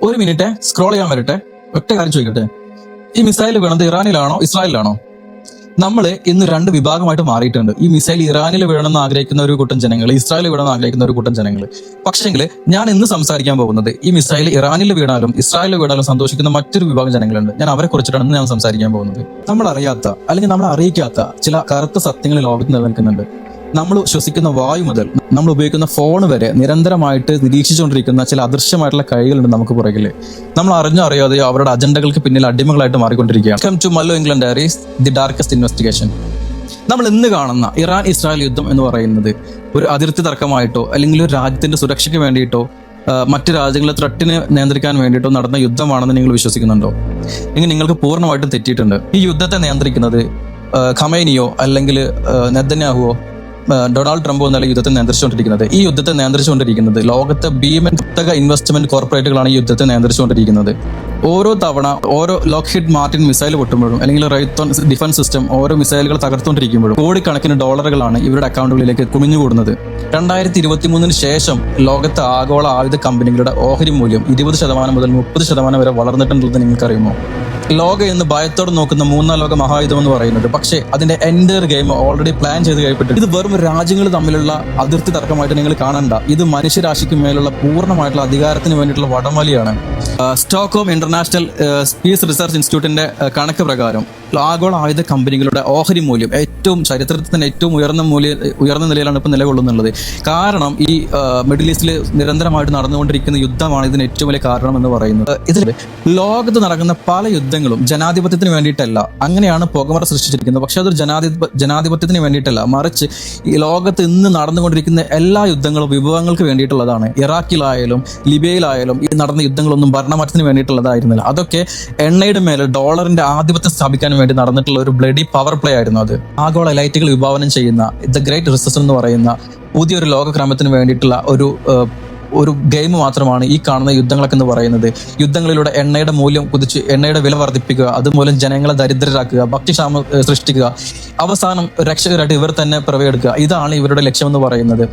ഒരു minute scroll ചെയ്യാൻ വരട്ടെ. ഒറ്റ കാര്യം ചോദിക്കട്ടെ, ഈ മിസൈൽ വീണത് ഇറാനിലാണോ ഇസ്രായേലിലാണോ? നമ്മൾ ഇന്ന് രണ്ട് വിഭാഗമായിട്ട് മാറിയിട്ടുണ്ട്. ഈ മിസൈൽ ഇറാനിൽ വീണമെന്ന് ആഗ്രഹിക്കുന്ന ഒരു കൂട്ടം ജനങ്ങൾ, ഇസ്രായേലിൽ വീണമെന്ന് ആഗ്രഹിക്കുന്ന ഒരു കൂട്ടം ജനങ്ങൾ. പക്ഷെങ്കിൽ ഞാൻ ഇന്ന് സംസാരിക്കാൻ പോകുന്നത് ഈ മിസൈൽ ഇറാനിൽ വീണാലും ഇസ്രായേലിൽ വീണാലും സന്തോഷിക്കുന്ന മറ്റൊരു വിഭാഗം ജനങ്ങളുണ്ട്. ഞാൻ അവരെ കുറിച്ചിട്ടാണ് ഇന്ന് ഞാൻ സംസാരിക്കാൻ പോകുന്നത്. നമ്മൾ അറിയാത്ത അല്ലെങ്കിൽ നമ്മൾ അറിയിക്കാത്ത ചില കറുത്ത സത്യങ്ങൾ ലോകത്ത് നിലനിൽക്കുന്നുണ്ട്. നമ്മൾ ശ്വസിക്കുന്ന വായു മുതൽ നമ്മൾ ഉപയോഗിക്കുന്ന ഫോൺ വരെ നിരന്തരമായിട്ട് നിരീക്ഷിച്ചുകൊണ്ടിരിക്കുന്ന ചില അദൃശ്യമായിട്ടുള്ള കൈകളുണ്ട് നമുക്ക് പുറകില്. നമ്മൾ അറിഞ്ഞോ അറിയാതെയോ അവരുടെ അജണ്ടകൾക്ക് പിന്നിൽ അടിമകളായിട്ട് മാറിക്കൊണ്ടിരിക്കുകയാണ്. Welcome to Mallu England diaries, the darkest investigation. നമ്മൾ ഇന്ന് കാണുന്ന ഇറാൻ ഇസ്രായേൽ യുദ്ധം എന്ന് പറയുന്നത് ഒരു അതിർത്തി തർക്കമായിട്ടോ അല്ലെങ്കിൽ ഒരു രാജ്യത്തിന്റെ സുരക്ഷയ്ക്ക് വേണ്ടിയിട്ടോ മറ്റു രാജ്യങ്ങളെ ത്രെട്ടിനെ നിയന്ത്രിക്കാൻ വേണ്ടിയിട്ടോ നടന്ന യുദ്ധമാണെന്ന് നിങ്ങൾ വിശ്വസിക്കുന്നുണ്ടോ? എങ്കിൽ നിങ്ങൾക്ക് പൂർണ്ണമായിട്ടും തെറ്റിയിട്ടുണ്ട്. ഈ യുദ്ധത്തെ നിയന്ത്രിക്കുന്നത് ഖമേനിയോ അല്ലെങ്കിൽ നെതന്യാഹുവോ ഡൊണാൾഡ് ട്രംപോ എന്നല്ല യുദ്ധത്തെ നിയന്ത്രിച്ചുകൊണ്ടിരിക്കുന്നത്. ഈ യുദ്ധത്തെ നിയന്ത്രിച്ചുകൊണ്ടിരിക്കുന്നത് ലോകത്തെ ഭീമൻ കുത്തക ഇൻവെസ്റ്റ്മെന്റ് കോർപ്പറേറ്റുകളാണ് ഈ യുദ്ധത്തെ നിയന്ത്രിച്ചുകൊണ്ടിരിക്കുന്നത്. ഓരോ തവണ ഓരോ ലോക്ക്ഹീഡ് മാർട്ടിൻ മിസൈൽ പൊട്ടുമ്പോഴും അല്ലെങ്കിൽ റൈത്തോൺ ഡിഫൻസ് സിസ്റ്റം ഓരോ മിസൈലുകൾ തകർത്തുകൊണ്ടിരിക്കുമ്പോഴും കോടിക്കണക്കിന് ഡോളറുകളാണ് ഇവരുടെ അക്കൗണ്ടുകളിലേക്ക് കുമിഞ്ഞുകൂടുന്നത്. 2023 ശേഷം ലോകത്തെ ആഗോള ആയുധ കമ്പനികളുടെ ഓഹരി മൂല്യം 20% മുതൽ 30% വരെ വളർന്നിട്ടുണ്ടെന്ന് നിങ്ങൾക്കറിയുമോ? ലോകം എന്ന് ഭയത്തോടെ നോക്കുന്ന മൂന്നാം ലോക മഹായുദ്ധം എന്ന് പറയുന്നത്, പക്ഷേ അതിന്റെ എൻഡർ ഗെയിം ഓൾറെഡി പ്ലാൻ ചെയ്ത് കഴിയപ്പെട്ടു. ഇത് വെറും രാജ്യങ്ങൾ തമ്മിലുള്ള അതിർത്തി തർക്കമായിട്ട് നിങ്ങൾ കാണണ്ട. ഇത് മനുഷ്യരാശിക്ക് മേലുള്ള പൂർണ്ണമായിട്ടുള്ള അധികാരത്തിന് വേണ്ടിയിട്ടുള്ള വടംവലിയാണ്. സ്റ്റോക്ക്ഹോം ഇന്റർനാഷണൽ പീസ് റിസർച്ച് ഇൻസ്റ്റിറ്റ്യൂട്ടിന്റെ കണക്ക് പ്രകാരം ആഗോള ആയുധ കമ്പനികളുടെ ഓഹരി മൂല്യം ചരിത്രത്തിൽ തന്നെ ഏറ്റവും ഉയർന്ന നിലയിലാണ് ഇപ്പം നിലകൊള്ളുന്നുള്ളത്. കാരണം ഈ മിഡിൽ ഈസ്റ്റിൽ നിരന്തരമായിട്ട് നടന്നുകൊണ്ടിരിക്കുന്ന യുദ്ധമാണ് ഇതിന് ഏറ്റവും വലിയ കാരണം എന്ന് പറയുന്നത്. ഇതിൽ ലോകത്ത് നടക്കുന്ന പല യുദ്ധങ്ങളും ജനാധിപത്യത്തിന് വേണ്ടിയിട്ടല്ല. അങ്ങനെയാണ് പുകമറ സൃഷ്ടിച്ചിരിക്കുന്നത്. പക്ഷെ അതൊരു ജനാധിപത്യത്തിന് വേണ്ടിയിട്ടല്ല, മറിച്ച് ഈ ലോകത്ത് ഇന്ന് നടന്നുകൊണ്ടിരിക്കുന്ന എല്ലാ യുദ്ധങ്ങളും വിഭവങ്ങൾക്ക് വേണ്ടിയിട്ടുള്ളതാണ്. ഇറാഖിലായാലും ലിബിയയിലായാലും ഈ നടന്ന യുദ്ധങ്ങളൊന്നും ഭരണമാറ്റത്തിന് വേണ്ടിയിട്ടുള്ളതായിരുന്നില്ല. അതൊക്കെ എണ്ണയുടെ മേലെ ഡോളറിന്റെ ആധിപത്യം സ്ഥാപിക്കാൻ വേണ്ടി നടന്നിട്ടുള്ള ഒരു ബ്ലഡി പവർ പ്ലേ ആയിരുന്നു അത്. ആഗോള ലൈറ്റുകൾ വിഭാവനം ചെയ്യുന്ന ദ ഗ്രേറ്റ് റിസഷൻ എന്ന് പറയുന്ന പുതിയൊരു ലോകക്രമത്തിന് വേണ്ടിയിട്ടുള്ള ഒരു ഗെയിം മാത്രമാണ് ഈ കാണുന്ന യുദ്ധങ്ങളൊക്കെ എന്ന് പറയുന്നത്. യുദ്ധങ്ങളിലൂടെ എണ്ണയുടെ മൂല്യം കുതിച്ച് എണ്ണയുടെ വില വർദ്ധിപ്പിക്കുക, അതുമൂലം ജനങ്ങളെ ദരിദ്രരാക്കുക, ഭക്ഷ്യക്ഷാമം സൃഷ്ടിക്കുക, അവസാനം രക്ഷകരായിട്ട് ഇവർ തന്നെ പിറവിയെടുക്കുക. ഇതാണ് ഇവരുടെ ലക്ഷ്യമെന്ന് പറയുന്നത്.